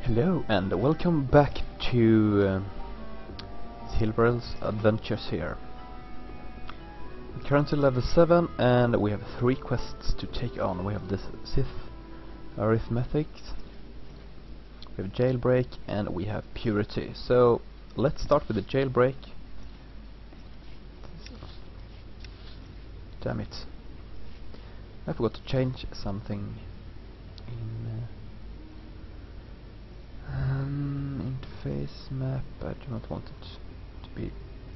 Hello and welcome back to Silvarel's adventures here. We're currently level 7 and we have 3 quests to take on. We have this Sith Arithmetics, we have Jailbreak, and we have Purity. So let's start with the Jailbreak. Damn it. I forgot to change something in interface map. I do not want it to be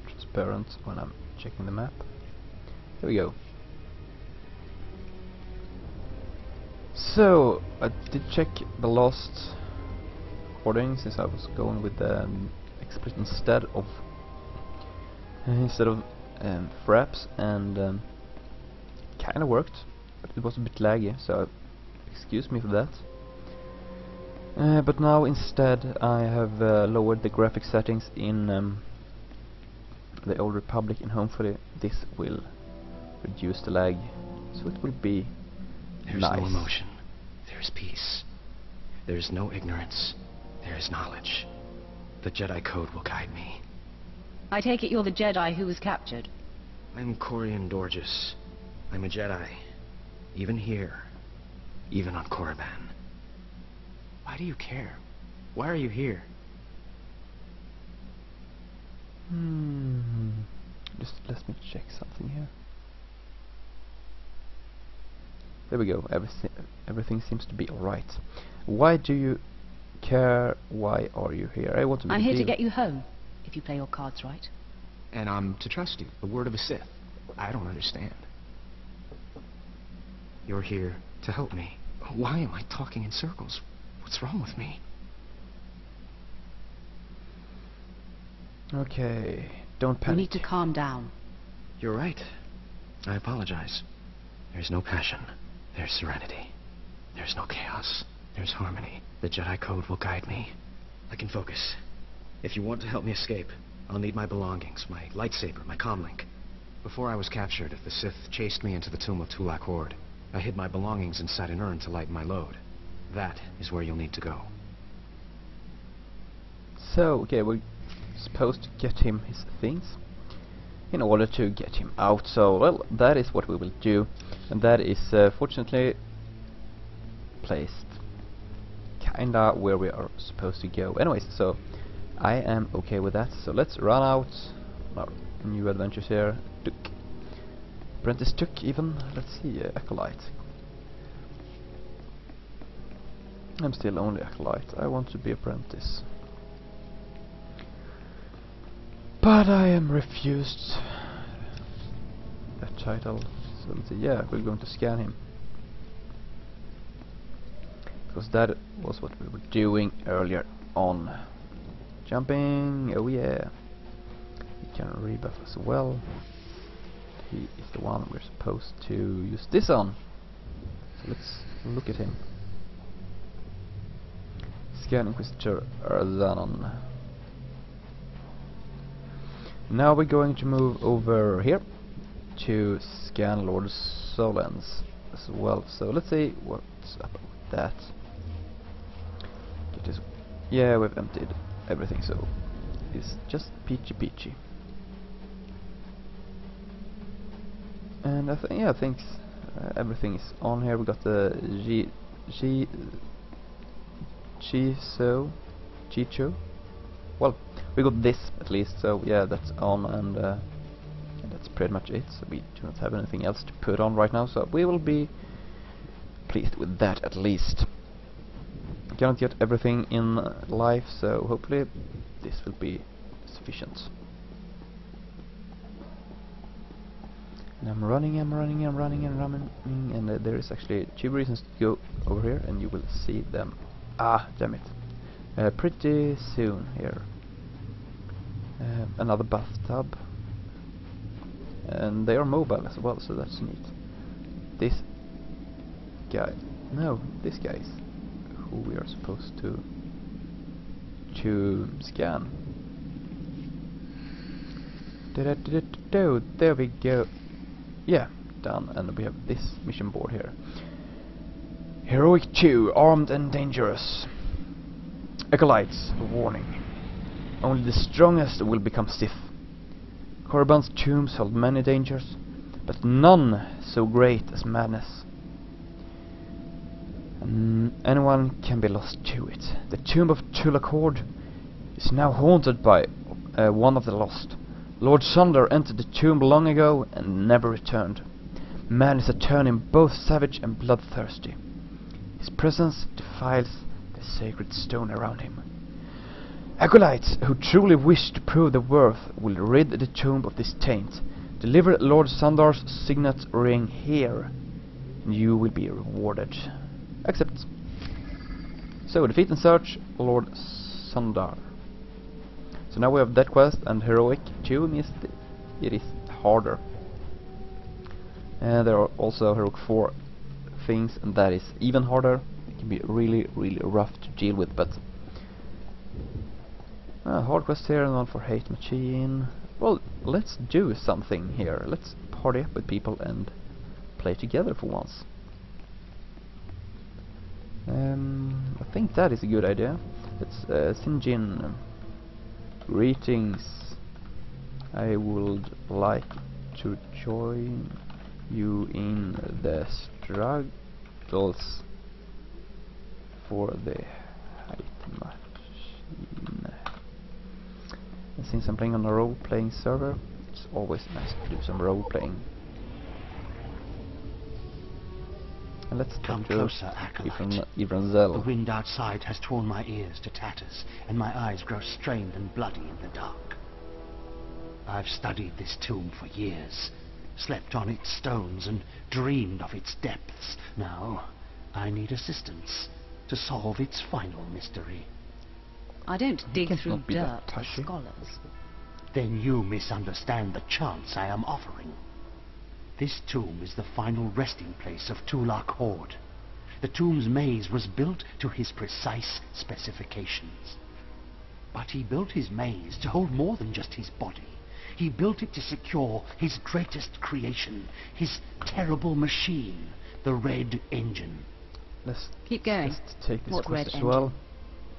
transparent when I'm checking the map. Here we go. So I did check the last recording, since I was going with the explicit instead of fraps, and kinda worked, but it was a bit laggy, so excuse me for that. But now instead I have lowered the graphic settings in the Old Republic, and hopefully this will reduce the lag, so it will be There's nice. no emotion, there is peace. There is no ignorance, there is knowledge. The Jedi Code will guide me. I take it you're the Jedi who was captured. I'm Korriban Dorjus. I'm a Jedi. Even here. Even on Korriban. Why do you care? Why are you here? Just let me check something here. There we go. Everything seems to be alright. Why do you care? Why are you here? I want to. I'm here to get you home, if you play your cards right. And I'm to trust you. The word of a Sith. I don't understand. You're here to help me. Why am I talking in circles? What's wrong with me? Okay, don't You panic. need to calm down. You're right. I apologize. There's no passion. There's serenity. There's no chaos. There's harmony. The Jedi Code will guide me. I can focus. If you want to help me escape, I'll need my belongings, my lightsaber, my comlink. Before I was captured, if the Sith chased me into the tomb of Tulak Horde, I hid my belongings inside an urn to lighten my load. That is where you'll need to go. So, okay, we're supposed to get him his things in order to get him out. So, well, that is what we will do, and that is fortunately placed kinda where we are supposed to go. Anyways, so I am okay with that. So let's run out our new adventures here. Took Apprentice took even. Let's see, Acolyte. I'm still only Acolyte. I want to be Apprentice, but I am refused that title. So let's see, yeah, we're going to scan him, because that was what we were doing earlier on. Jumping, oh yeah. He can rebuff as well. He is the one we're supposed to use this on. So let's look at him. Scan Inquisitor Zanon. Now we're going to move over here to scan Lord Solens as well. So let's see what's up with that. Get this. Yeah, we've emptied everything, so it's just peachy. And I think, yeah, everything is on here. We got the Chicho. Well, we got this at least, so yeah, that's on, and that's pretty much it. So we do not have anything else to put on right now, so we will be pleased with that at least. Cannot get everything in life, so hopefully this will be sufficient. And I'm running, and there is actually 2 reasons to go over here, and you will see them. Ah, damn it. Pretty soon here. Another bathtub. And they are mobile as well, so that's neat. This guy. No, this guy is who we are supposed to scan. There we go. Yeah, done. And we have this mission board here. Heroic 2, armed and dangerous. Acolytes, warning. Only the strongest will become Sith. Korriban's tombs held many dangers, but none so great as madness. Anyone can be lost to it. The tomb of Tulakord is now haunted by one of the lost. Lord Swtor entered the tomb long ago and never returned. Man is a turn him both savage and bloodthirsty. His presence defiles the sacred stone around him. Acolytes who truly wish to prove their worth will rid the tomb of this taint. Deliver Lord Swtor's signet ring here, and you will be rewarded. Accept. So, defeat and search Lord Swtor. So now we have that quest, and heroic 2 means it is harder. And there are also heroic 4 things, and that is even harder. It can be really, really rough to deal with, but hard quest here and one for hate machine. Well, let's do something here. Let's party up with people and play together for once. I think that is a good idea. It's Sinjin. Greetings. I would like to join you in the struggles for the hate machine. And since I'm playing on a role-playing server, it's always nice to do some role-playing. And let's come closer, acolyte. Ivranzel. The wind outside has torn my ears to tatters, and my eyes grow strained and bloody in the dark. I've studied this tomb for years, slept on its stones and dreamed of its depths. Now, I need assistance to solve its final mystery. I don't dig Can't through not be dirt that for touchy. scholars. Then you misunderstand the chance I am offering. This tomb is the final resting place of Tulak Horde. The tomb's maze was built to his precise specifications. But he built his maze to hold more than just his body. He built it to secure his greatest creation, his terrible machine, the Red Engine. Let's Keep going. Let's take this What quest red as well. engine?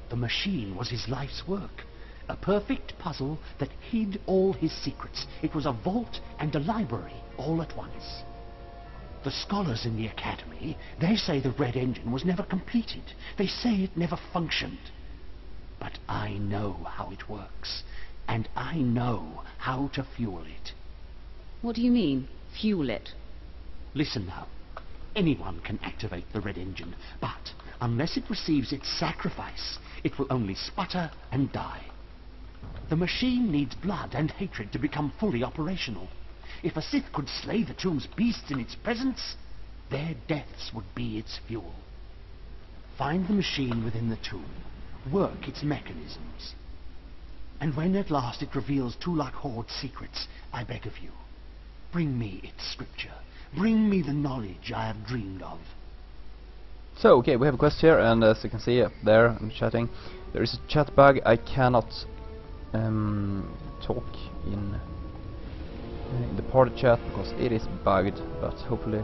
The machine was his life's work, a perfect puzzle that hid all his secrets. It was a vault and a library all at once. The scholars in the academy, they say the Red Engine was never completed. They say it never functioned. But I know how it works, and I know how to fuel it. What do you mean, fuel it? Listen now. Anyone can activate the Red Engine, but unless it receives its sacrifice, it will only sputter and die. The machine needs blood and hatred to become fully operational. If a Sith could slay the tomb's beasts in its presence, their deaths would be its fuel. Find the machine within the tomb, work its mechanisms, and when at last it reveals Tulak Horde's secrets, I beg of you, bring me its scripture. Bring me the knowledge I have dreamed of. So, okay, we have a quest here, and as you can see up there, I'm chatting. There is a chat bug. I cannot talk in the party chat because it is bugged, but hopefully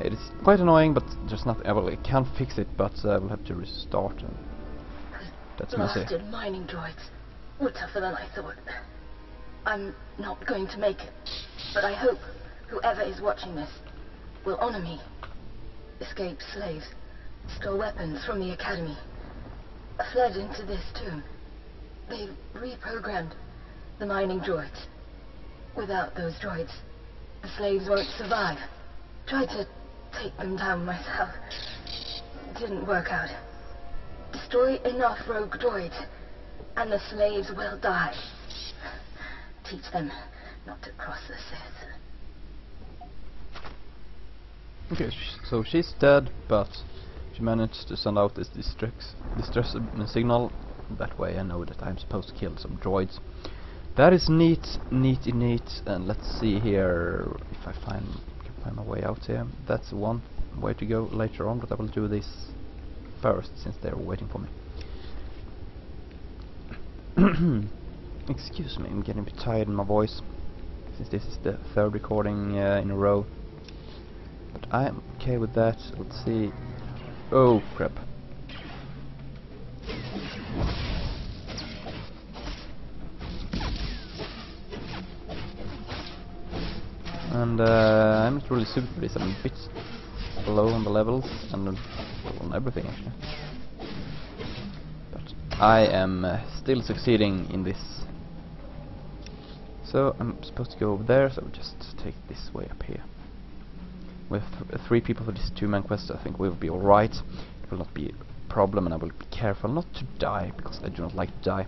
it is quite annoying, but there's nothing. Well, I can't fix it, but we'll have to restart. And that's messy. Blasted mining droids were tougher than I thought. I'm not going to make it, but I hope whoever is watching this will honor me. Escaped slaves, stole weapons from the academy, fled into this tomb. They reprogrammed the mining droids. Without those droids, the slaves won't survive. Tried to take them down myself. Didn't work out. Destroy enough rogue droids, and the slaves will die. Teach them not to cross the Sith. Okay, so she's dead, but she managed to send out this distress signal. That way I know that I'm supposed to kill some droids. That is neat. And let's see here if I can find my way out here. That's one way to go later on, but I will do this first since they're waiting for me. Excuse me, I'm getting a bit tired in my voice, since this is the third recording in a row. But I am okay with that. Let's see. Oh crap. And I'm not really super for this. I'm a bit low on the levels and on everything actually. But I am still succeeding in this. So I'm supposed to go over there, so I'll just take this way up here. With 3 people for this 2-man quest, I think we'll be alright. It will not be a problem, and I will be careful not to die, because I do not like to die.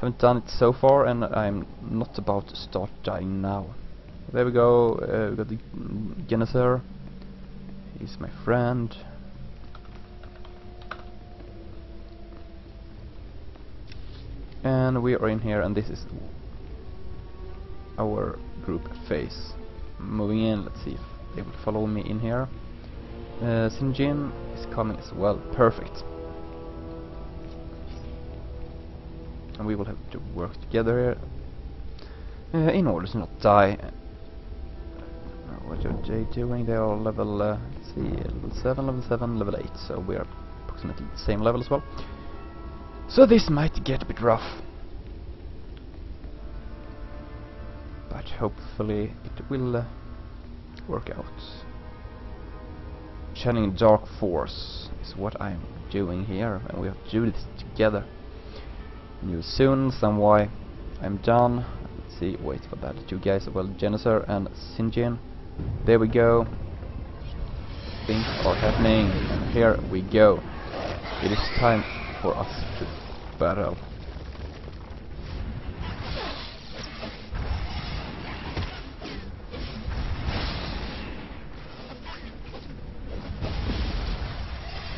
Haven't done it so far, and I'm not about to start dying now. There we go, we got the Geneser. He's my friend. And we are in here, and this is our group phase. Moving in, let's see if they will follow me in here. Sinjin is coming as well, perfect. And we will have to work together here in order to not die. What are they doing? They are level, let's see, level 7, level 8, so we are approximately the same level as well. So this might get a bit rough, but hopefully it will work out. Channeling Dark Force is what I'm doing here, and we have to do this together. And you'll soon understand why. I'm done. Let's see, wait for that. 2 guys, well, Geneser and Sinjin. There we go. Things are happening. Here we go. It is time for us to battle.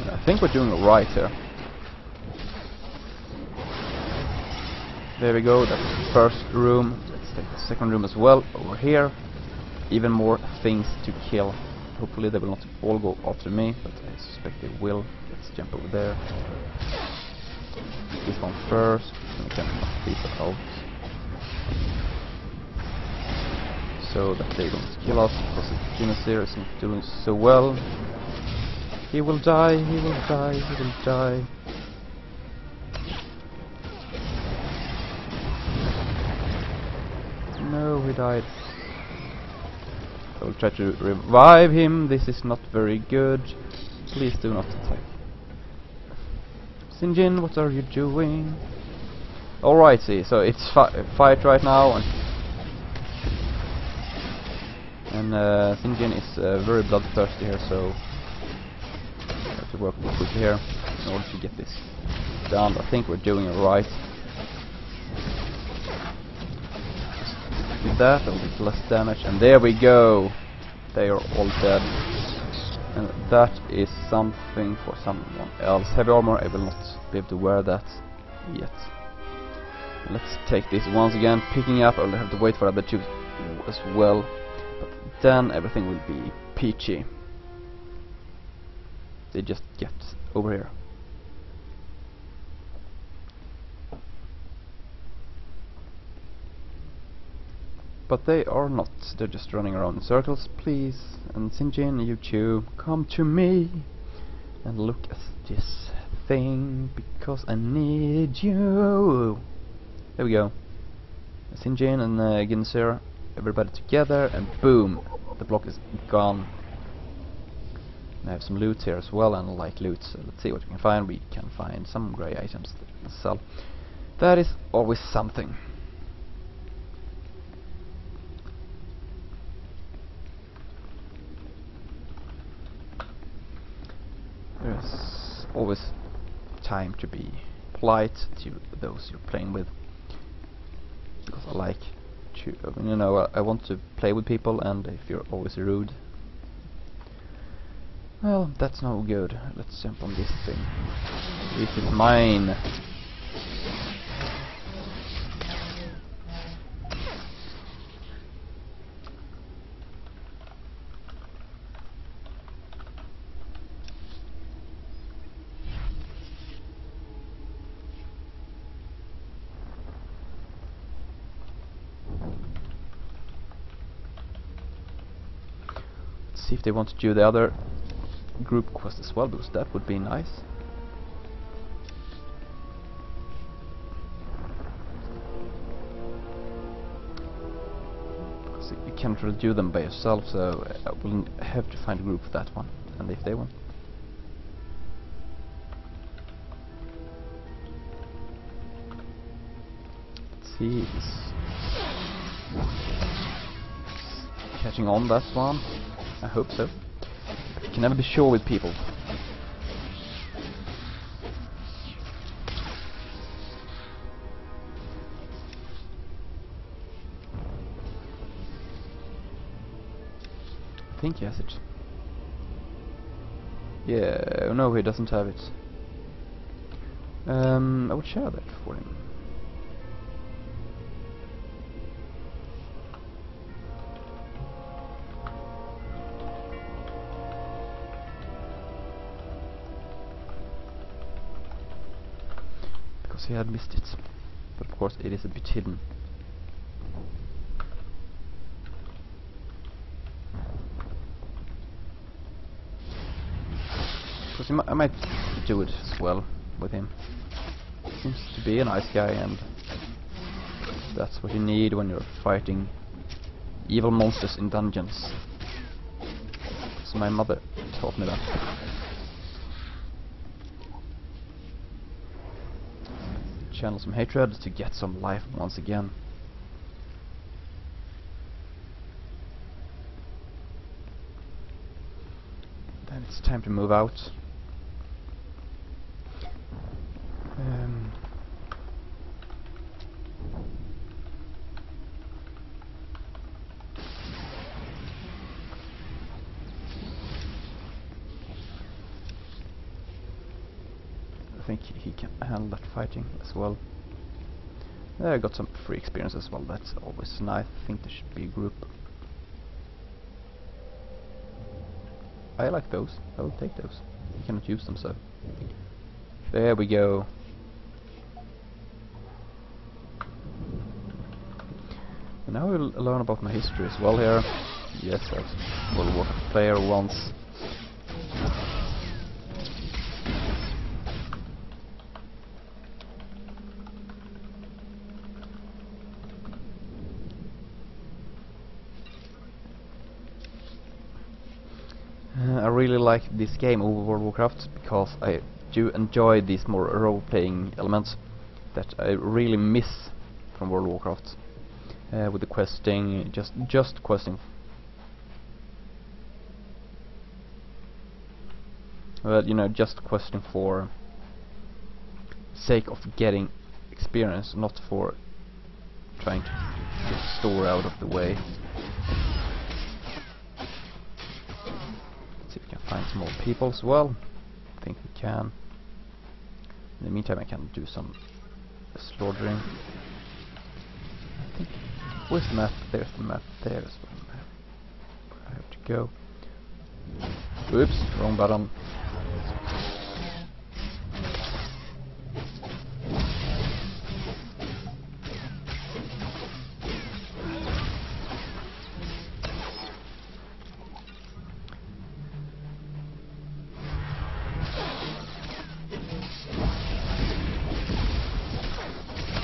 And I think we're doing it right here. There we go, that's the first room. Let's take the second room as well, over here. Even more things to kill. Hopefully they will not all go after me, but I suspect they will. Let's jump over there. This one first, and we can knock these out. So that they don't kill us, because the Geneser is not doing so well. He will die, he will die, he will die. No, he died. I will try to revive him. This is not very good. Please do not attack. Sinjin, what are you doing? Alrighty, so it's fight right now, and Sinjin is very bloodthirsty here, so I have to work quickly here in order to get this done. I think we're doing it right. With that, a little bit less damage, and there we go. They are all dead, and that is something for someone else. Heavy armor, I will not be able to wear that yet. Let's take this once again, picking up. I'll have to wait for other 2 as well, but then everything will be peachy. They just get over here. But they are not, they're just running around in circles. Please, and Sinjin, you 2, come to me and look at this thing, because I need you. There we go. Sinjin and Geneser, everybody together, and boom, the block is gone. And I have some loot here as well, and I like loot, so let's see what we can find. We can find some grey items that we can sell. That is always something. There's always time to be polite to those you're playing with, because I like to, you know, I want to play with people, and if you're always rude, well, that's no good. Let's jump on this thing. This is mine. see if they want to do the other group quest as well, because that would be nice. Because you can't really do them by yourself, so I will have to find a group for that one, and if they want. Let's see, it's catching on, that one. I hope so. You can never be sure with people. I think he has it. Yeah, no, he doesn't have it. I would share that for him. He had missed it, but of course it is a bit hidden. Because I might do it as well with him. Seems to be a nice guy, and that's what you need when you're fighting evil monsters in dungeons. So my mother taught me that. Channel some hatred to get some life once again. Then it's time to move out. I think he can handle that fighting as well. I got some free experience as well, that's always nice. I think there should be a group. I like those, I will take those. You cannot use them, so there we go. And now we'll learn about my history as well here. Yes, I was a World of Warcraft player once. I really like this game over World of Warcraft because I do enjoy these more role-playing elements that I really miss from World of Warcraft. With the questing, just questing. Well, you know, just questing for sake of getting experience, not for trying to get the story out of the way. Find some more people as well. I think we can. In the meantime, I can do some slaughtering. I think. Where's the map? There's the map. There's the map. I have to go. Oops, wrong button.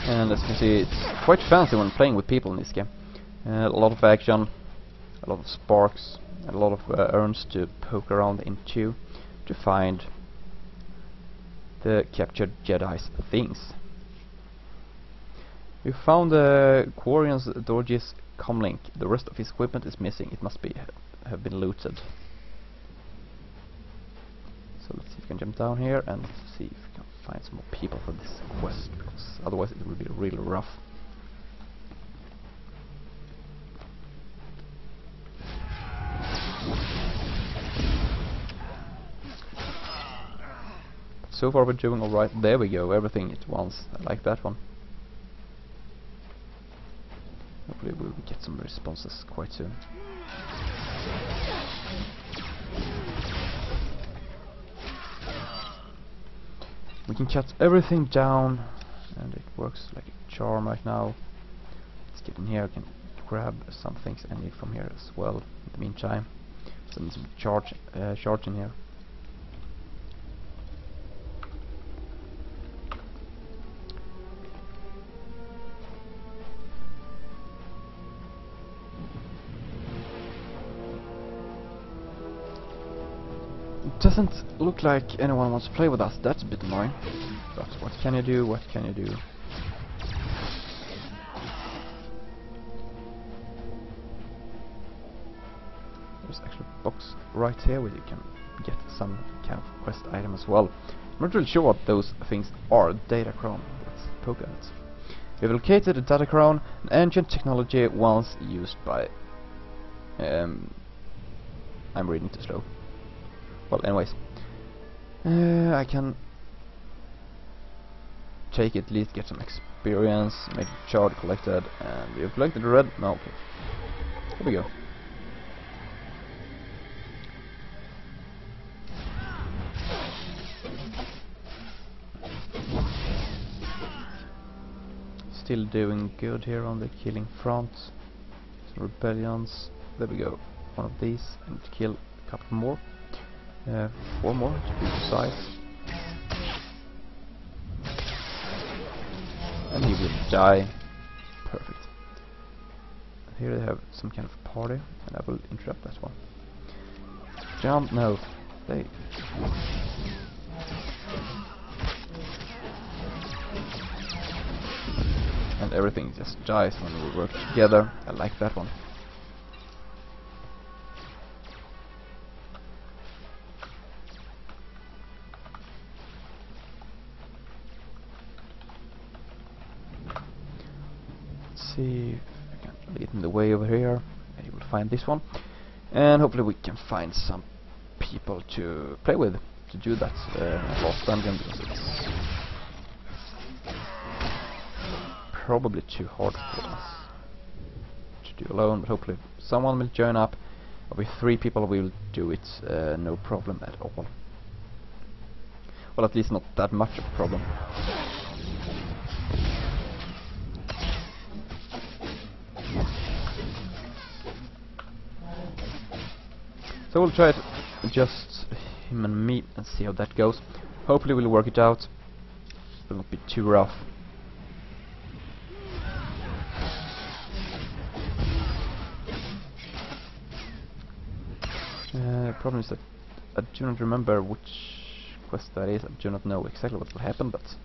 And as you can see, it's quite fancy when playing with people in this game. A lot of action, a lot of sparks, a lot of urns to poke around into to find the captured Jedi's things. We found Quarian's Dorji's comlink. The rest of his equipment is missing. It must be have been looted. So let's see if we can jump down here and see if we can find some more people for this quest, because otherwise it will be really rough. So far we're doing alright. There we go, everything at once. I like that one. Hopefully we'll get some responses quite soon. We can cut everything down, and it works like a charm right now. Let's get in here. I can grab some things I need from here as well in the meantime. Some charge in here. It doesn't look like anyone wants to play with us. That's a bit annoying. But what can you do? What can you do? There's actually a box right here where you can get some kind of quest item as well. I'm not really sure what those things are. Datachrome. Let's poke at it. We've located a Datachrome, an ancient technology once used by... I'm reading too slow. Well, anyways. I can take it, at least get some experience, make a shard collected, and we've collected the red. No, okay. Here we go. Still doing good here on the killing front. Some rebellions. There we go. One of these. I need to kill a couple more. 4 more to be precise. And he will die. Perfect. Here they have some kind of party, and I will interrupt that one. Jump! No. They. And everything just dies when we work together. I like that one. See if I can lead in the way over here. And you will find this one, and hopefully we can find some people to play with to do that last dungeon, because it's probably too hard for us to do alone. But hopefully someone will join up. With 3 people we will do it no problem at all. Well, at least not that much of a problem. So we'll try to adjust him and me and see how that goes. Hopefully we'll work it out. It will not be too rough. Problem is that I do not remember which quest that is. I do not know exactly what will happen, but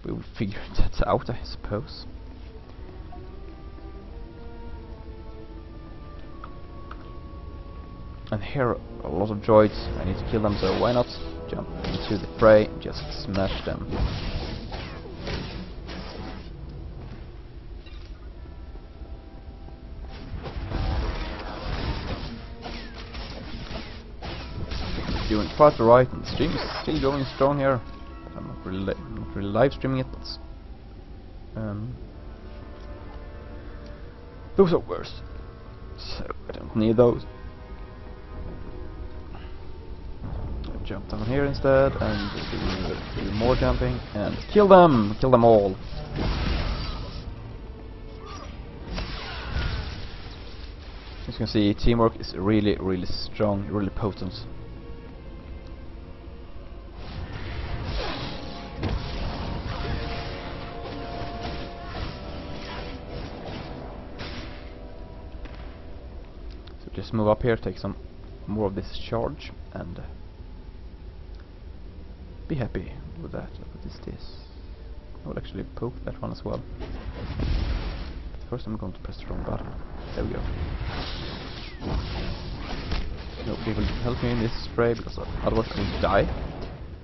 we will figure that out, I suppose. And here are a lot of droids. I need to kill them, so why not jump into the fray and just smash them. Doing quite right, and the stream is still going strong here. I'm not really live streaming it, but those are worse, so I don't need those. Jump down here instead and do more jumping and kill them all. As you can see, teamwork is really strong, really potent. So just move up here, take some more of this charge, and be happy with that. What is this? I will actually poke that one as well. But first I'm going to press the wrong button. There we go. Nobody will help me in this spray, because otherwise I will die.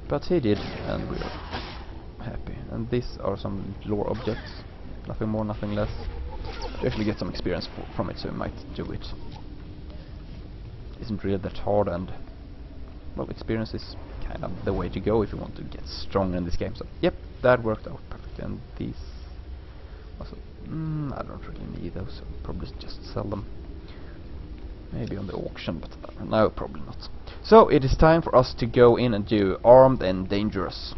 But he did, and we are happy. And these are some lore objects. Nothing more, nothing less. You actually get some experience from it, so you might do it. It isn't really that hard, and well, experience is kind of the way to go if you want to get strong in this game. So yep, that worked out perfect. And these also, I don't really need those, so I'll probably just sell them. Maybe on the auction, but no, probably not. So it is time for us to go in and do Armed and Dangerous.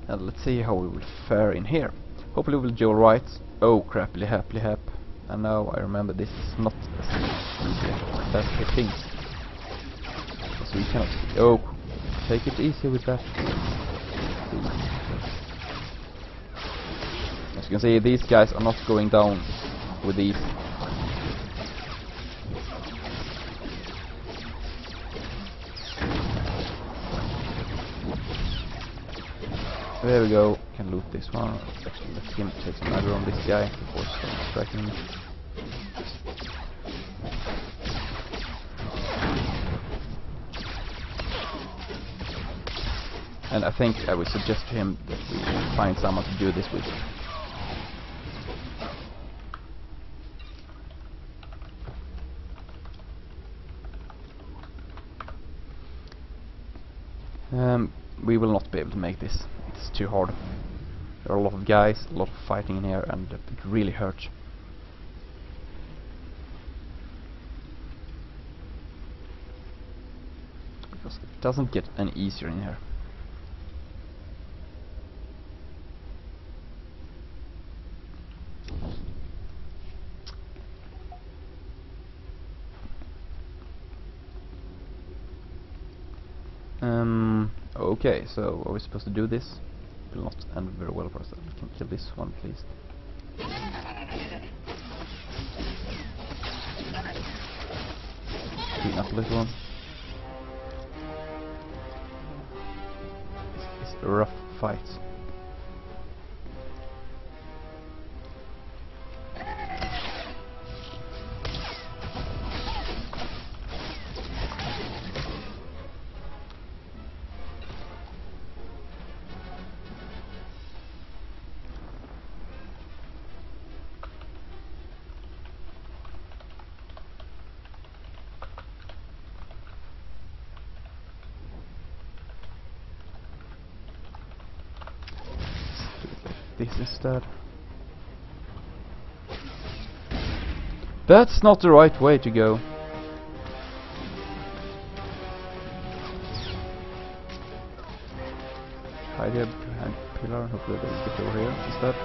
And let's see how we will fare in here. Hopefully we'll do alright. Oh, crappily happily hap. And now I remember this is not as easy as I think. So we cannot... Oh, take it easy with that. As you can see, these guys are not going down with these. There we go, can loot this one. Actually, let him take some aggro on this guy before striking him. And I think I would suggest to him that we find someone to do this with. We will not be able to make this. It's too hard. There are a lot of guys, a lot of fighting in here, and it really hurts. Because it doesn't get any easier in here. Okay, so are we supposed to do this? It will not end very well for us. We can kill this one, please. Clean up a little one. It's a rough fight. This instead. That's not the right way to go. Hide here behind the pillar. Hopefully they will get over here instead.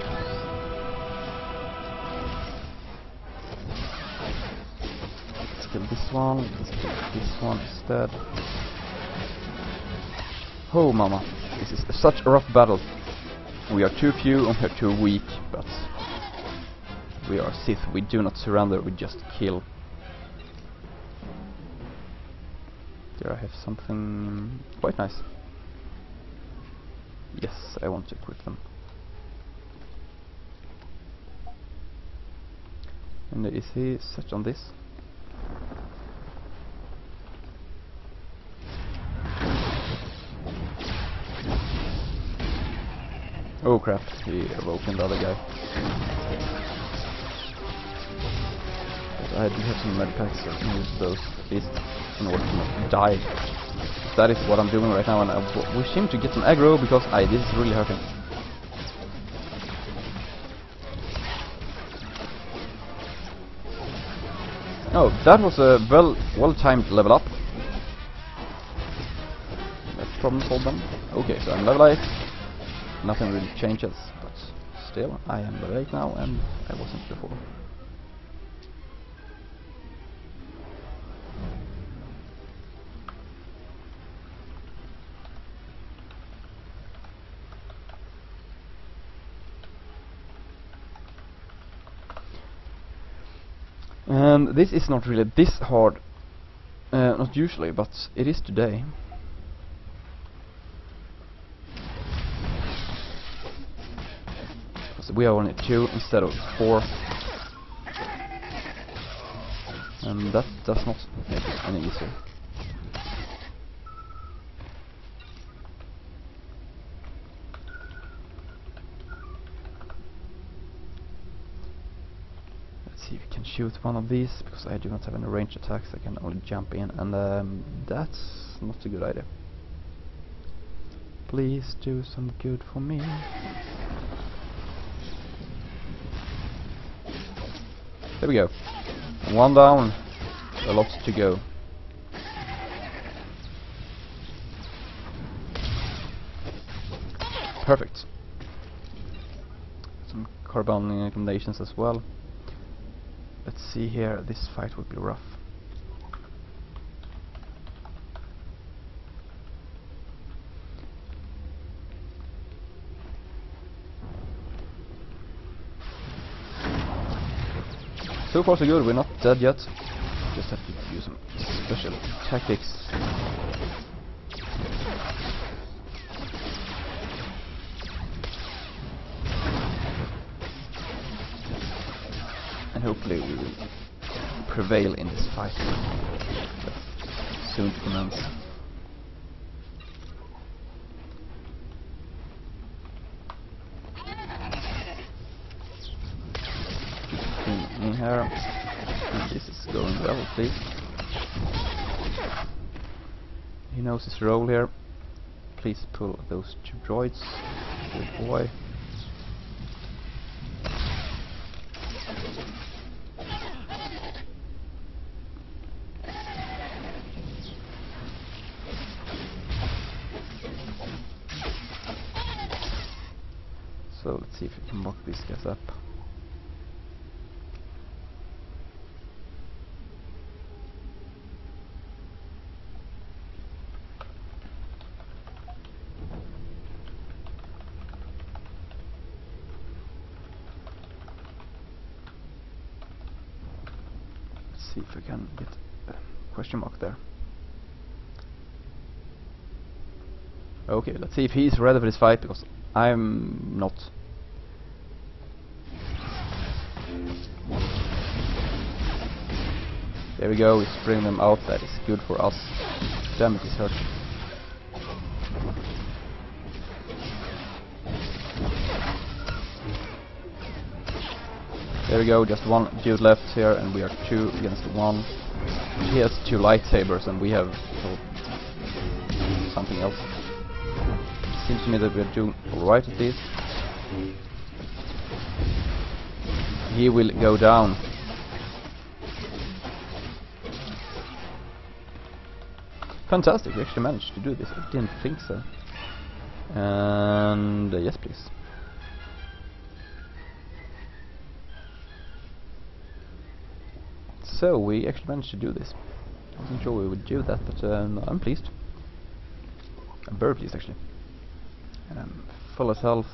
Let's kill this one. Let's kill this one instead. Oh mama, this is such a rough battle. We are too few and we are too weak, but we are Sith. We do not surrender, we just kill. There I have something quite nice. Yes, I want to equip them. And is he set on this? Oh crap, he awoken the other guy. But I do have some medpacks, so I can use those at least in order to not die. That is what I'm doing right now, and I wish him to get some aggro because this is really hurting. Oh, that was a well-timed level up. That's problem solved then. Okay, so I'm level 8. Nothing really changes, but still, I am level 8 now, and I wasn't before. And this is not really this hard, not usually, but it is today. We are only 2 instead of 4, and that does not make it any easier. Let's see if we can shoot one of these, because I do not have any range attacks. I can only jump in, and that's not a good idea. Please do some good for me. There we go. One down. A lot to go. Perfect. Some Korriban recommendations as well. let's see here, this fight would be rough. So far so good, we're not dead yet. Just have to use some special tactics. And hopefully we will prevail in this fight. That's soon to commence. In here. And this is going well, at least. He knows his role here. Please pull those 2 droids. Good boy. So let's see if we can mock these guys up. Let's see if we can get a question mark there. Okay, let's see if he's ready for this fight, because I'm not. There we go, he's bringing them out. That is good for us. Damn it, he's hurt. There we go, just 1 dude left here, and we are 2 against 1. He has 2 lightsabers, and we have something else. Seems to me that we're doing alright at least. He will go down. Fantastic, we actually managed to do this. I didn't think so. And yes, please. So we actually managed to do this. I wasn't sure we would do that, but no, I'm pleased. I'm very pleased actually. Full of health.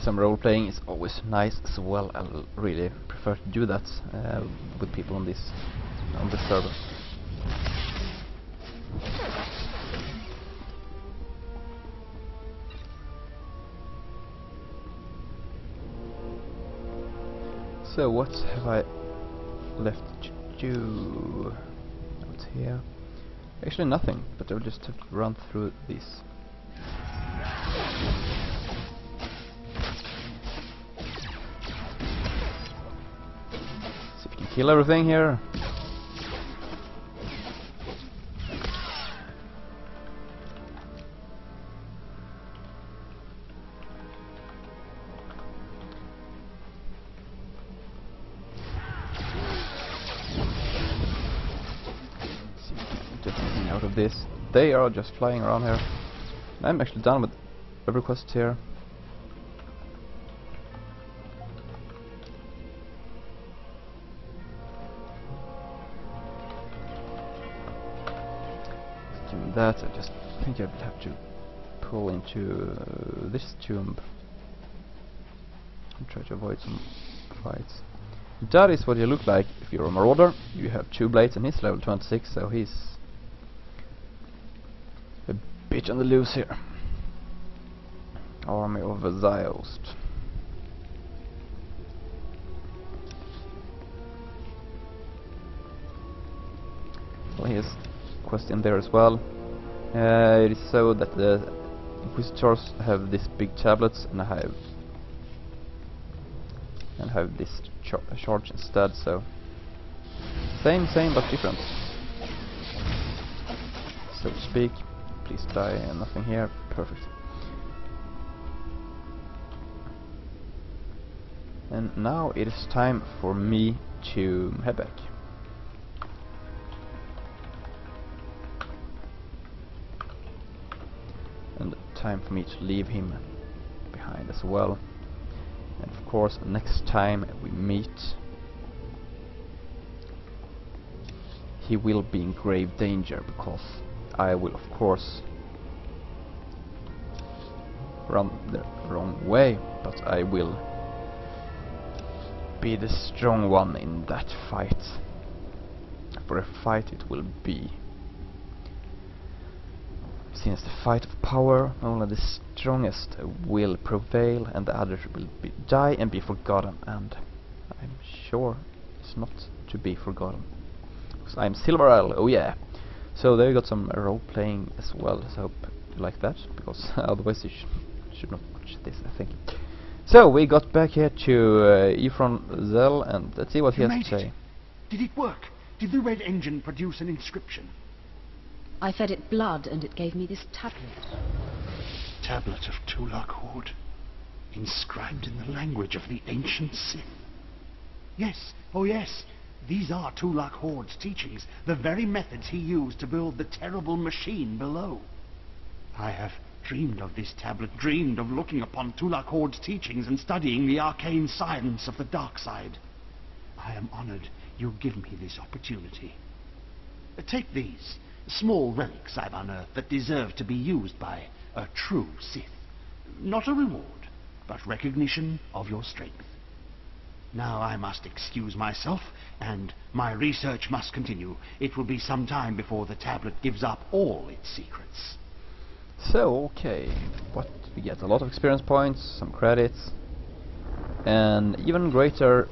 Some role playing is always nice as well. I really prefer to do that with people on this server. So what have I left to do out here? Actually nothing, but I'll just have to run through these. See if we can kill everything here. Out of this. They are just flying around here. I'm actually done with every quest here. Doing that, I just think I will have to pull into this tomb and try to avoid some fights. That is what you look like if you're a Marauder. You have 2 blades and he's level 26, so he's a bit on the loose here. Army of Ziost. Well, he has quest in there as well. It is so that the Inquisitors have these big tablets, and I have this charge instead. So same but different, so to speak. Please die, and nothing here. Perfect. And now it is time for me to head back. And time for me to leave him behind as well. And of course, next time we meet, he will be in grave danger, because I will of course run the wrong way, but I will be the strong one in that fight. For a fight it will be. Since the fight of power, only the strongest will prevail, and the others will die and be forgotten, and I'm sure it's not to be forgotten, because I'm Silvarel, oh yeah. So there you got some role-playing as well, so I hope you like that, because otherwise you should not watch this, I think. So we got back here to Ephron Zell, and let's see what he has to say. Did it work? Did the red engine produce an inscription? I fed it blood and it gave me this tablet. Tablet of Tulak Horde, inscribed in the language of the ancient Sith. Yes, oh yes, these are Tulak Horde's teachings, the very methods he used to build the terrible machine below. I have dreamed of this tablet, dreamed of looking upon Tulak Horde's teachings and studying the arcane science of the dark side. I am honored you give me this opportunity. Take these small relics I've unearthed that deserve to be used by a true Sith. Not a reward, but recognition of your strength. Now I must excuse myself, and my research must continue. It will be some time before the tablet gives up all its secrets. So, okay, what we get? A lot of experience points, some credits, and even greater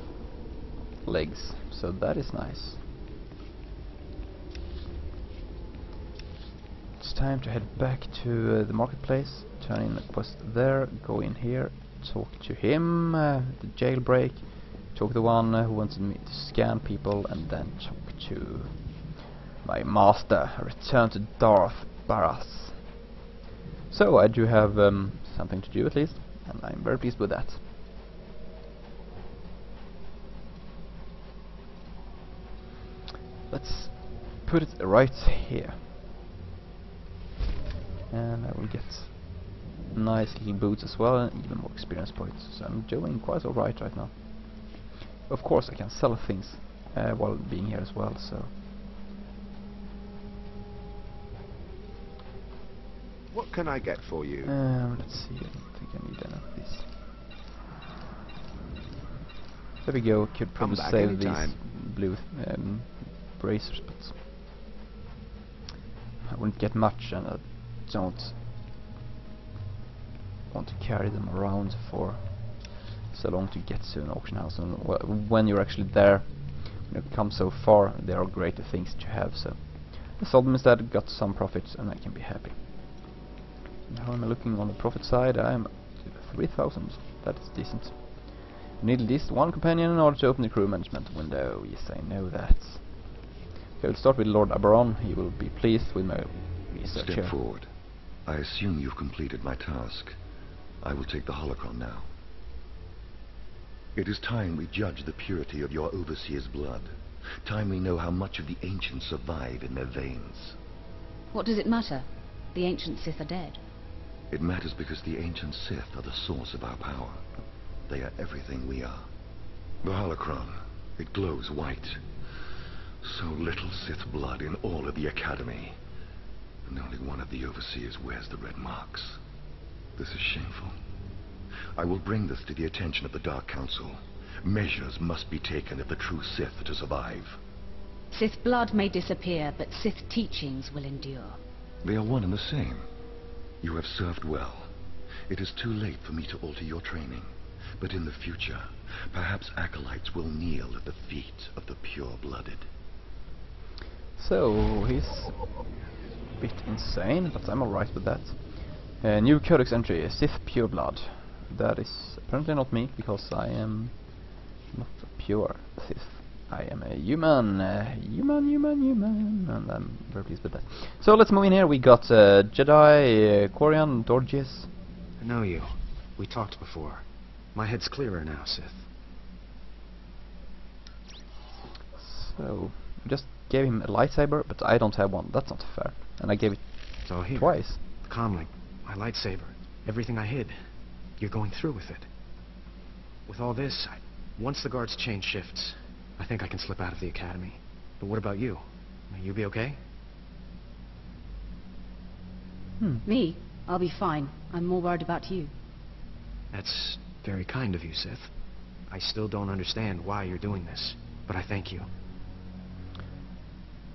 legs, so that is nice. It's time to head back to the marketplace, turn in a quest there, go in here, talk to him, the jailbreak, talk to the one who wants me to scan people, and then talk to my master, return to Darth Baras. So I do have something to do at least, and I'm very pleased with that. Let's put it right here. And I will get nice little boots as well, and even more experience points. So I'm doing quite alright right now. Of course I can sell things while being here as well, so... What can I get for you? Let's see, I don't think I need any of these. There we go, could probably save these blue bracers, but I wouldn't get much, and I don't want to carry them around for so long to get to an auction house, and when you're actually there, when you come so far, there are greater things to have, so I sold them instead, got some profits, and I can be happy. Now I'm looking on the profit side, I'm at 3,000, that is decent. You need at least one companion in order to open the crew management window, yes I know that. Okay, we'll start with Lord Aberon, he will be pleased with my research here. Step forward. I assume you've completed my task. I will take the holocron now. It is time we judge the purity of your overseer's blood. Time we know how much of the ancients survive in their veins. What does it matter? The ancient Sith are dead. It matters because the ancient Sith are the source of our power. They are everything we are. The holocron, it glows white. So little Sith blood in all of the Academy. And only one of the overseers wears the red marks. This is shameful. I will bring this to the attention of the Dark Council. Measures must be taken if the true Sith are to survive. Sith blood may disappear, but Sith teachings will endure. They are one and the same. You have served well. It is too late for me to alter your training. But in the future, perhaps acolytes will kneel at the feet of the pure-blooded. So he's a bit insane, but I'm alright with that. New codex entry, Sith Pureblood. That is apparently not me, because I am not a pure Sith. I am a human, and I'm very pleased with that. So let's move in here. We got Jedi, Korriban, Dorges. I know you. We talked before. My head's clearer now, Sith. So, I just gave him a lightsaber, but I don't have one. That's not fair. And I gave it So here. twice. The comlink, my lightsaber, everything I hid. You're going through with it. With all this, once the guards change shifts, I think I can slip out of the academy. But what about you? Will you be okay? Me? I'll be fine. I'm more worried about you. That's very kind of you, Sith. I still don't understand why you're doing this, but I thank you.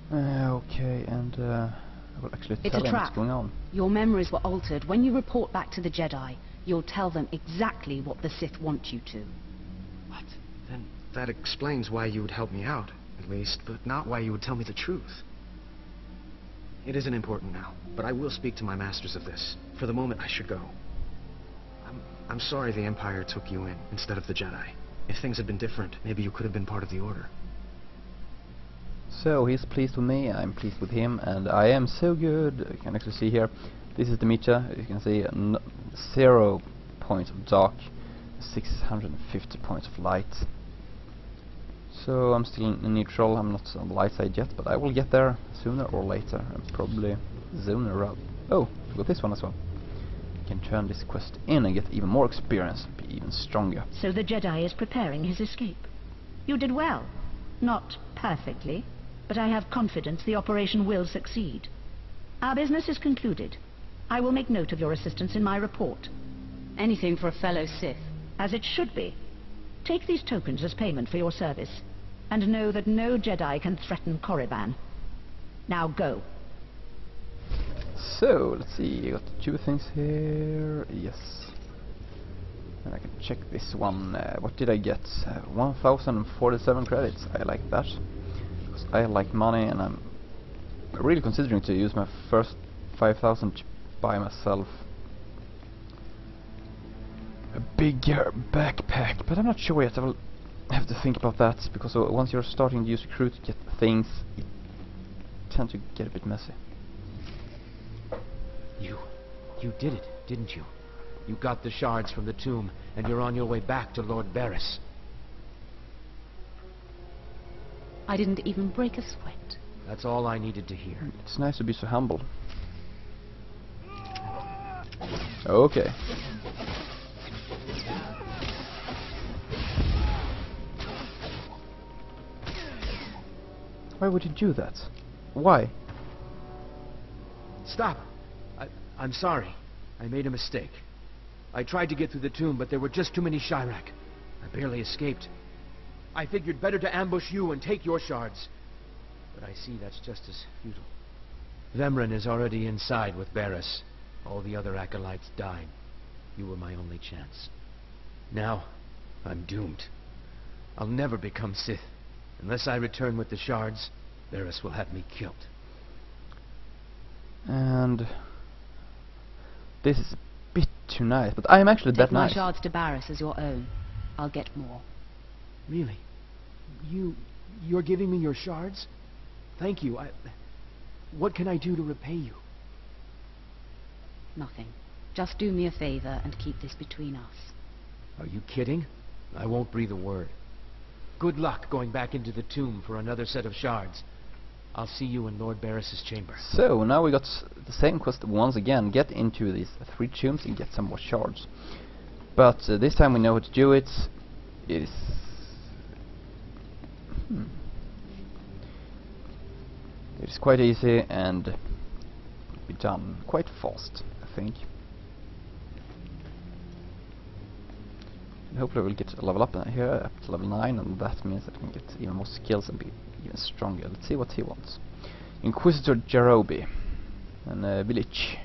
Okay, and I will actually It's tell a him trap. what's going on. Your memories were altered. When you report back to the Jedi, you'll tell them exactly what the Sith want you to. What? Then that explains why you would help me out, at least, but not why you would tell me the truth. It isn't important now, but I will speak to my masters of this. For the moment, I should go. I'm sorry the Empire took you in instead of the Jedi. If things had been different, maybe you could have been part of the Order. So he's pleased with me, I'm pleased with him, and I am so good. You can actually see here, this is the meter. You can see 0 points of dark, 650 points of light. So I'm still in neutral. I'm not on the light side yet, but I will get there sooner or later, and probably sooner. Oh, I got this one as well. Can turn this quest in and get even more experience, be even stronger. So the Jedi is preparing his escape. You did well. Not perfectly, but I have confidence the operation will succeed. Our business is concluded. I will make note of your assistance in my report. Anything for a fellow Sith. As it should be. Take these tokens as payment for your service, and know that no Jedi can threaten Korriban. Now go. So, let's see, I got 2 things here, yes. And I can check this one. What did I get? 1047 credits. I like that. Because I like money, and I'm really considering to use my first 5000 to buy myself a bigger backpack. But I'm not sure yet. I will have to think about that, because once you're starting to use Recruit to get things, it tends to get a bit messy. You did it, didn't you? You got the shards from the tomb, and you're on your way back to Lord Barris. I didn't even break a sweat. That's all I needed to hear. It's nice to be so humble. Okay. Why would you do that? Why? Stop! I'm sorry. I made a mistake. I tried to get through the tomb, but there were just too many Chirac. I barely escaped. I figured better to ambush you and take your shards. But I see that's just as futile. Vemrin is already inside with Barris. All the other acolytes died. You were my only chance. Now, I'm doomed. I'll never become Sith. Unless I return with the shards, Barris will have me killed. And this is a bit too nice, but I'm actually that Take my nice. shards to Barris as your own. I'll get more. Really? You're giving me your shards? Thank you. What can I do to repay you? Nothing. Just do me a favor and keep this between us. Are you kidding? I won't breathe a word. Good luck going back into the tomb for another set of shards. I'll see you in Lord Barris's chamber. So now we got the same quest once again. Get into these 3 tombs and get some more shards. But this time we know how to do it. It is... It is quite easy and be done quite fast, I think. And hopefully we'll get a level up here, up to level 9, and that means that we can get even more skills and be even stronger. Let's see what he wants. Inquisitor Jarobi, and village.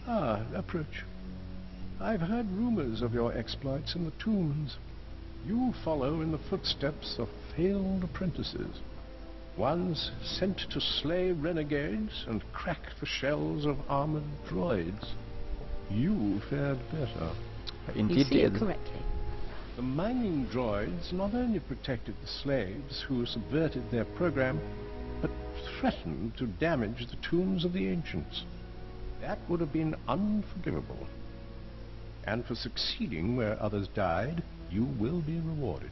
Ah, approach. I've heard rumors of your exploits in the tombs. You follow in the footsteps of failed apprentices. Ones sent to slay renegades and crack the shells of armored droids. You fared better. You see it correctly. The mining droids not only protected the slaves who subverted their program, but threatened to damage the tombs of the ancients. That would have been unforgivable. And for succeeding where others died, you will be rewarded.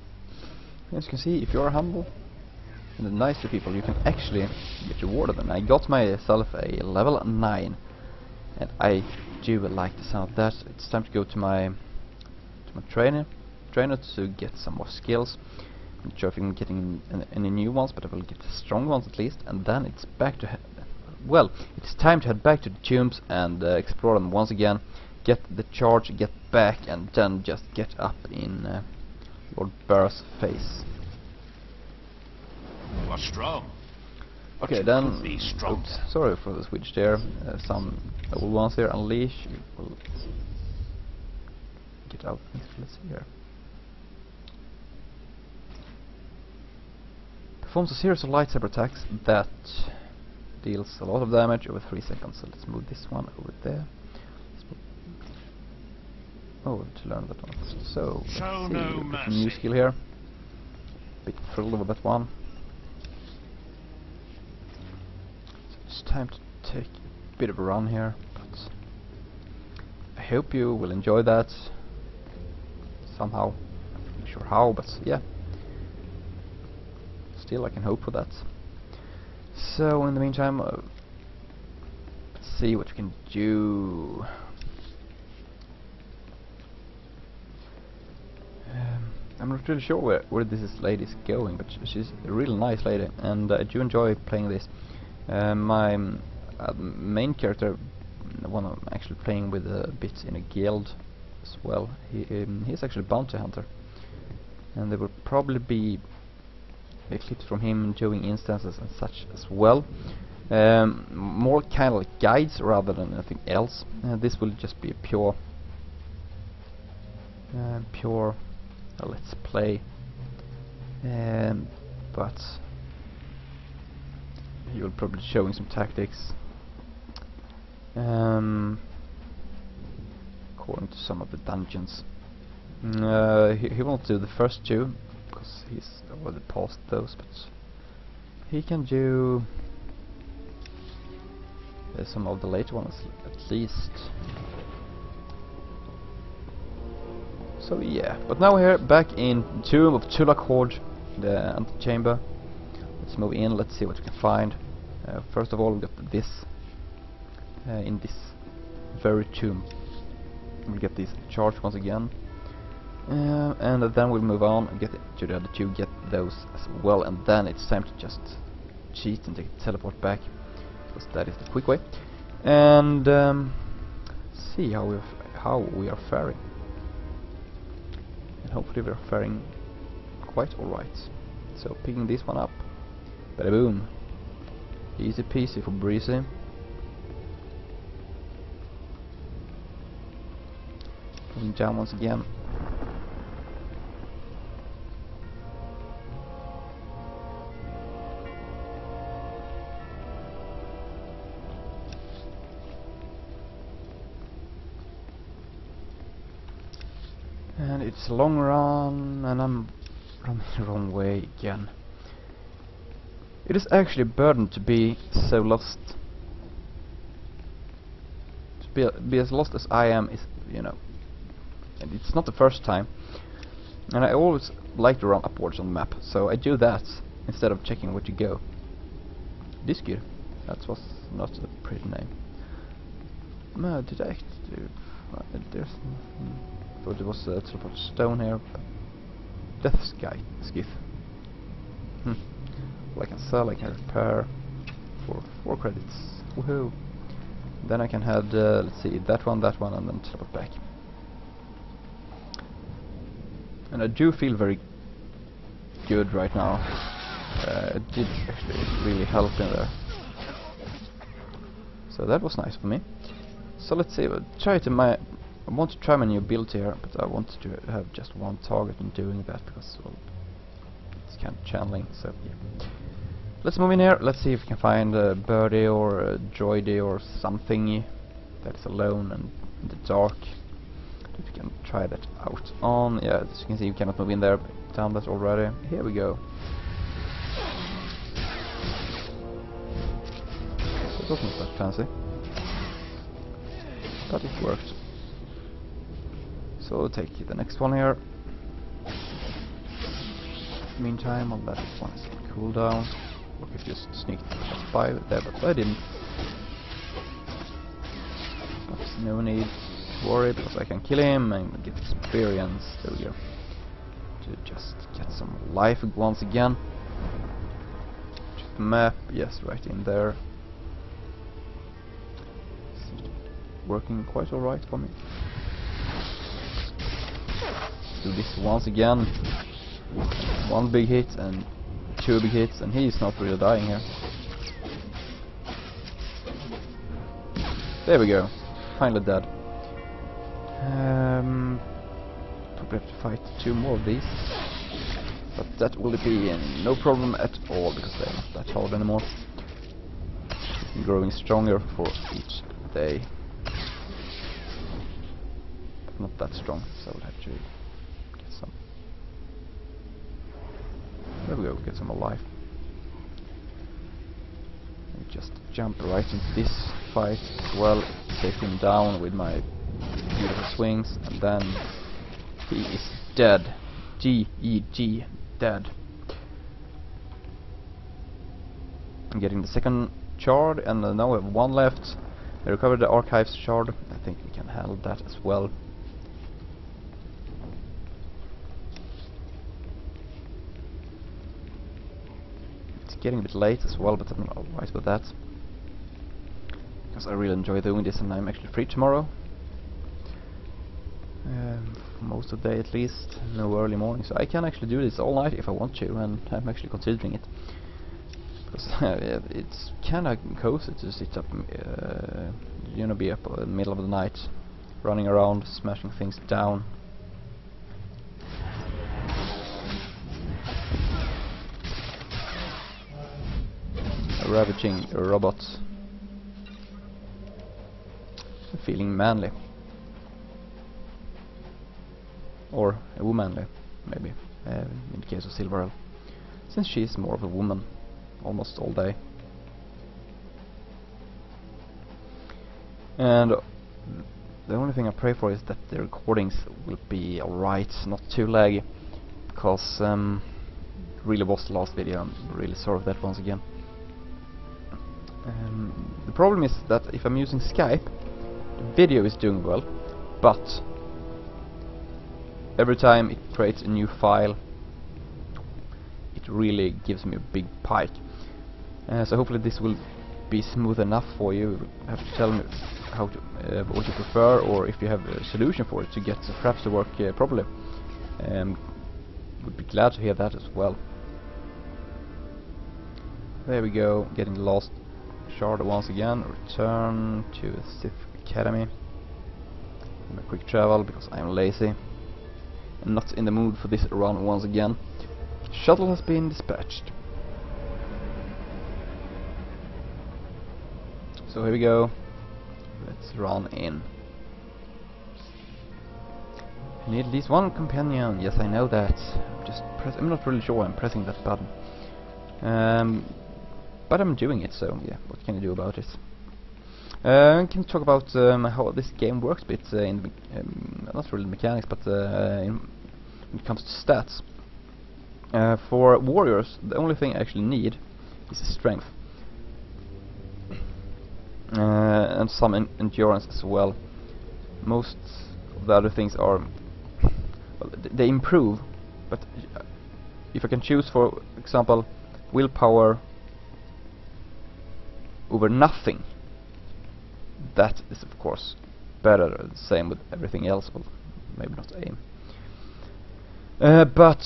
As you can see, if you're humble and nice to people, you can actually get rewarded. And I got myself a level 9, and I do like the sound of that. It's time to go to my trainer to get some more skills. I'm not sure if I'm getting any new ones, but I will get the strong ones at least. And then it's back to well, it's time to head back to the tombs and explore them once again. Get the charge, get back, and then just get up in Lord Barrow's face. You are strong. Okay, then. Oops, sorry for the switch there. Some old ones here. Unleash. You will get out. Let's see here. Performs a series of lightsaber attacks that deals a lot of damage over 3 seconds. So let's move this one over there. Oh, to learn that one. So let's see, a new skill here. Bit thrilled over that one. So it's time to take a bit of a run here, but I hope you will enjoy that somehow. I'm not sure how, but yeah. Still, I can hope for that. So in the meantime, let's see what we can do. I'm not really sure where this lady is going, but she's a really nice lady, and I do enjoy playing this. My main character, the one I'm actually playing with a bit in a guild as well, he's actually a bounty hunter, and there will probably be clips from him doing instances and such as well. More kind of like guides rather than anything else. This will just be a pure let's play, but he will probably be showing some tactics according to some of the dungeons. He won't do the first two because he's already passed those, but he can do some of the later ones at least. So yeah, but now we're here back in Tomb of Tulak Horde, the antechamber. Let's move in, let's see what we can find. First of all, we got this in this very tomb. We'll get these charged once again, and then we'll move on and get to the other two, get those as well, and then it's time to just cheat and teleport back, because that is the quick way, and see how we are faring. And hopefully we're faring quite alright. So picking this one up, bada boom, easy peasy for breezy. Coming down once again. And it's a long run, and I'm running the wrong way again. It is actually a burden to be so lost. To be as lost as I am is, you know, and it's not the first time. And I always like to run upwards on the map, so I do that instead of checking where to go. Discure. That was not a pretty name. No, did I actually do? There's nothing. I thought there was a sort of stone here. Death Sky Skiff. Well, I can sell, I can repair for 4 credits. Woohoo! Then I can head, let's see, that one, and then teleport back. And I do feel very good right now. It did actually really help in there. So that was nice for me. So let's see, I want to try my new build here, but I want to have just one target in doing that, because well, it's kind of channeling, so yeah. Let's move in here. Let's see if we can find a birdie or a droidy or something that is alone and in the dark. If we can try that out on. Yeah, as you can see, we cannot move in there. Down that already. Here we go. It wasn't that fancy, but it worked. So take the next one here. Meantime, on that one is cool down. I could just sneak by there, but I didn't. But no need to worry, because I can kill him and get experience. There we go. To just get some life once again. Check the map. Yes, right in there. Working quite alright for me. Do this once again. One big hit and two big hits, and he's not really dying here. There we go. Finally dead. Probably have to fight two more of these, but that will be no problem at all, because they're not that hard anymore. Growing stronger for each day. Not that strong, so I would have to get some. There we go, get some alive. And just jump right into this fight as well, take him down with my beautiful swings, and then he is dead. G-E-G, dead. I'm getting the second shard, and now we have one left. I recovered the archives shard. I think we can handle that as well. Getting a bit late as well, but I'm alright with that, because I really enjoy doing this, and I'm actually free tomorrow, for most of the day at least, no early morning, so I can actually do this all night if I want to, and I'm actually considering it, because yeah, it's kinda cozy to sit up, you know, be up in the middle of the night, running around, smashing things down. Ravaging robots. Feeling manly. Or womanly, maybe, in the case of Silvarel, since she is more of a woman almost all day. And the only thing I pray for is that the recordings will be alright, not too laggy, because really was the last video. I'm really sorry for that once again. The problem is that if I'm using Skype, the video is doing well, but every time it creates a new file, it really gives me a big pike. So hopefully this will be smooth enough for you. You have to tell me how to, what you prefer, or if you have a solution for it to get the fraps to work properly. Would be glad to hear that as well. There we go, getting the last shard once again. Return to Sith Academy. My quick travel, because I am lazy and not in the mood for this run once again. Shuttle has been dispatched. So here we go. Let's run in. I need at least one companion. Yes, I know that. I'm not really sure why I'm pressing that button. But I'm doing it, so yeah, what can you do about it? I can talk about how this game works a bit, in not really mechanics, but when it comes to stats. For warriors, the only thing I actually need is strength. And some endurance as well. Most of the other things are, well, they improve, but if I can choose, for example, willpower over nothing, that is of course better. Same with everything else. Well, maybe not aim, but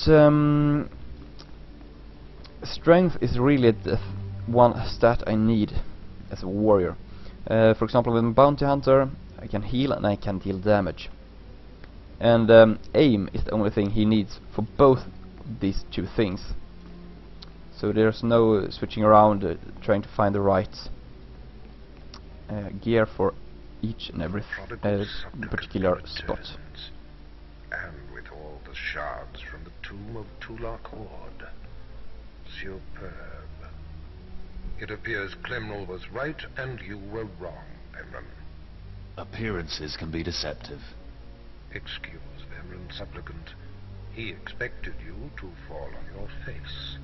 strength is really the one stat I need as a warrior. For example, with a bounty hunter, I can heal and I can deal damage, and aim is the only thing he needs for both these two things. So there's no switching around, trying to find the right gear for each and every particular spot. And with all the shards from the tomb of Tulak Horde. Superb. It appears Clemrel was right and you were wrong, Vemran. Appearances can be deceptive. Excuse Vemran, supplicant. He expected you to fall on your face.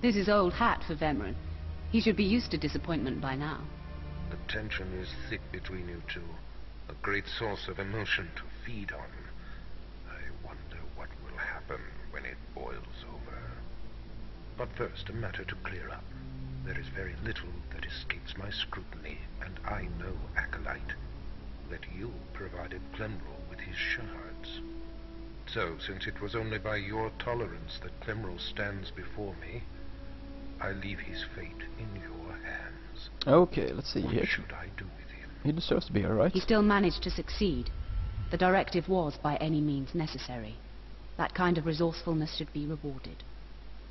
This is old hat for Vemran. He should be used to disappointment by now. The tension is thick between you two. A great source of emotion to feed on. I wonder what will happen when it boils over. But first, a matter to clear up. There is very little that escapes my scrutiny, and I know, Acolyte, that you provided Clemrel with his shards. So, since it was only by your tolerance that Clemrel stands before me, I leave his fate in your hands. Okay, let's see here. What should I do with him? He deserves to be here, right? He still managed to succeed. The directive was by any means necessary. That kind of resourcefulness should be rewarded.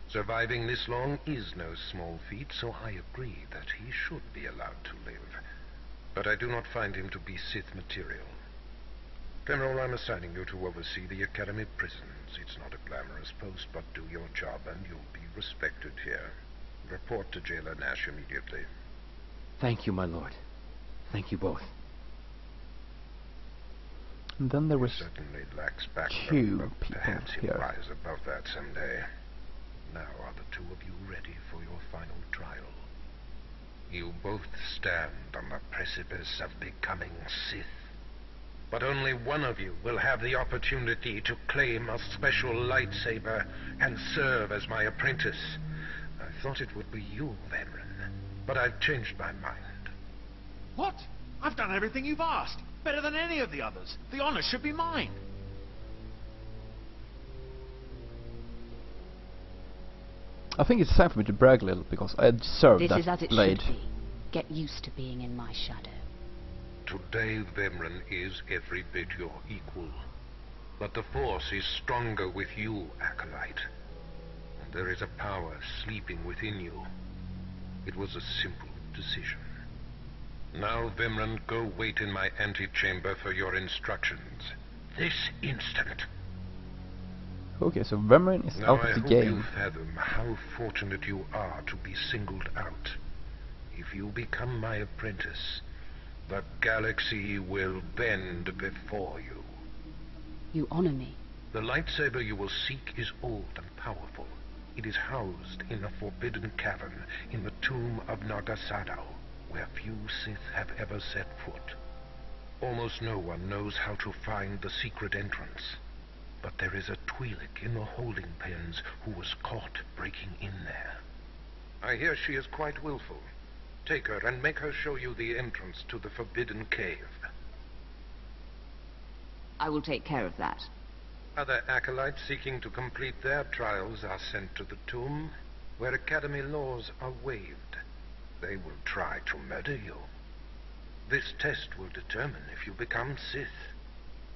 Surviving this long is no small feat, so I agree that he should be allowed to live. But I do not find him to be Sith material. General, I'm assigning you to oversee the Academy prisons. It's not a glamorous post, but do your job and you'll be respected here. Report to Jailer Nash immediately. Thank you, my lord. Thank you both. And then there was Certainly lacks backbone, two but people perhaps he'll here. rise above that someday. Now are the two of you ready for your final trial? You both stand on the precipice of becoming Sith. But only one of you will have the opportunity to claim a special lightsaber and serve as my apprentice. I thought it would be you, Vemran, but I've changed my mind. What? I've done everything you've asked. Better than any of the others. The honor should be mine. I think it's time for me to brag a little, because I deserve This that is as it blade. should be. Get used to being in my shadow. Today, Vemran is every bit your equal. But the Force is stronger with you, Acolyte. And there is a power sleeping within you. It was a simple decision. Now, Vemran, go wait in my antechamber for your instructions. This instant. Okay, so Vemran is Now out I of the hope game. you fathom how fortunate you are to be singled out. If you become my apprentice, the galaxy will bend before you. You honor me. The lightsaber you will seek is old and powerful. It is housed in a forbidden cavern in the tomb of Nagasadao, where few Sith have ever set foot. Almost no one knows how to find the secret entrance. But there is a Twi'lek in the holding pens who was caught breaking in there. I hear she is quite willful. Take her and make her show you the entrance to the forbidden cave. I will take care of that. Other acolytes seeking to complete their trials are sent to the tomb, where Academy laws are waived. They will try to murder you. This test will determine if you become Sith.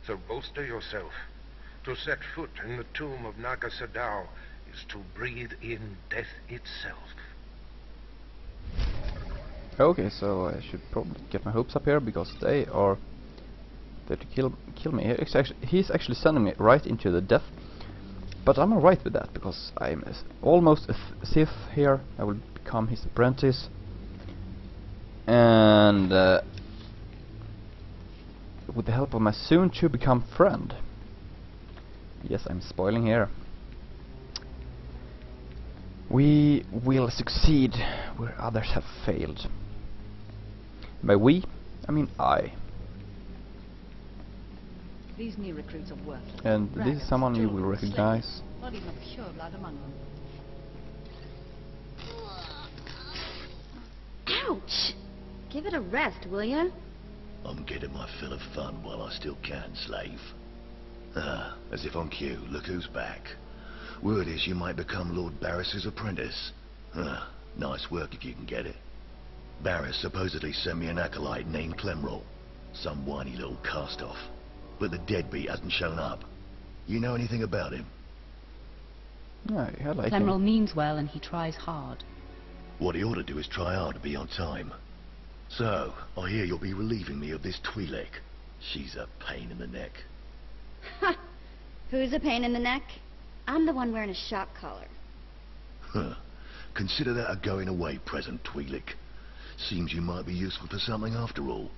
So bolster yourself. To set foot in the tomb of Nagasadao is to breathe in death itself. Okay, so I should probably get my hopes up here, because they are there to kill me. He's actually sending me right into the death. But I'm alright with that, because I'm almost a Sith here. I will become his apprentice. And with the help of my soon-to-become friend. Yes, I'm spoiling here. We will succeed where others have failed. By we, I mean I. These new recruits are worthless. And this is someone you will recognize. Not even of pure blood among them. Ouch! Give it a rest, will you? I'm getting my fill of fun while I still can, slave. Ah, as if on cue, look who's back. Word is you might become Lord Barris's apprentice. Ah, nice work if you can get it. Barris supposedly sent me an acolyte named Clemrel. Some whiny little cast-off. But the deadbeat hasn't shown up. You know anything about him? No, I like Clemrel him. means well and he tries hard. What he ought to do is try hard to be on time. So, I hear you'll be relieving me of this Twi'lek. She's a pain in the neck. Ha! Who's a pain in the neck? I'm the one wearing a shock collar. Huh. Consider that a going-away present, Twi'lek. Seems you might be useful for something after all.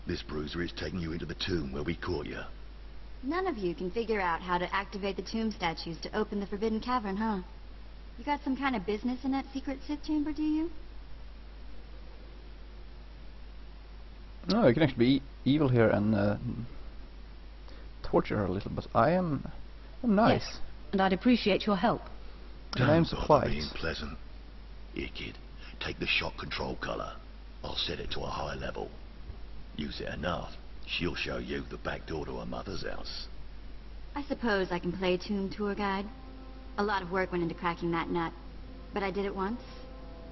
This bruiser is taking you into the tomb where we caught you. None of you can figure out how to activate the tomb statues to open the Forbidden Cavern, huh? You got some kind of business in that secret Sith chamber, do you? No, you can actually be evil here and torture her a little, but I'm nice. Yes, and I'd appreciate your help. And I'm so Don't bother being pleasant. Here, kid, take the shock control collar. I'll set it to a high level. Use it enough, she'll show you the back door to her mother's house. I suppose I can play tomb tour guide. A lot of work went into cracking that nut, but I did it once.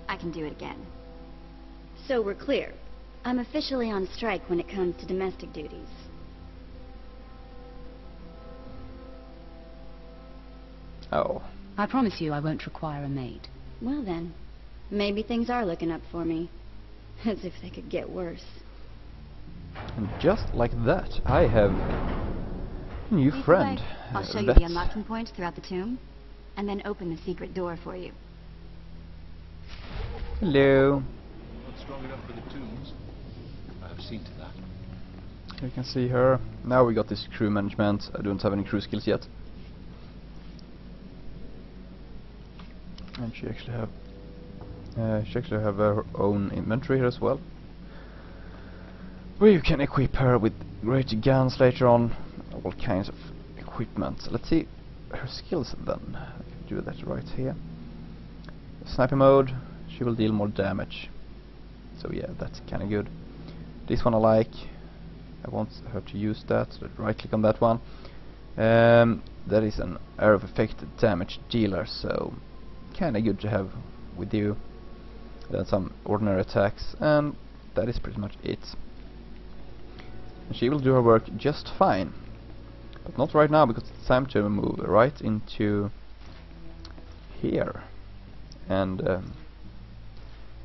I can do it again. So we're clear. I'm officially on strike when it comes to domestic duties. Oh. I promise you I won't require a maid. Well then, maybe things are looking up for me. As if they could get worse. And just like that, I have a new friend. I'll show you Vet. the unlocking points throughout the tomb, and then open the secret door for you. Hello. Not strong enough for the tombs. I have seen to that. You can see her. Now we got this crew management. I don't have any crew skills yet. And she actually have her own inventory here as well, where you can equip her with great guns later on, all kinds of equipment. So let's see her skills then. I can do that right here. Sniper mode, she will deal more damage. So yeah, that's kind of good. This one I like. I want her to use that. So right click on that one. That is an area of effect damage dealer, so kind of good to have with you. Then some ordinary attacks, and that is pretty much it. And she will do her work just fine, but not right now because it's time to move right into here and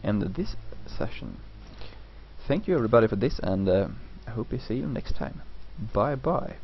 end this session. Thank you everybody for this, and I hope you see you next time. Bye bye.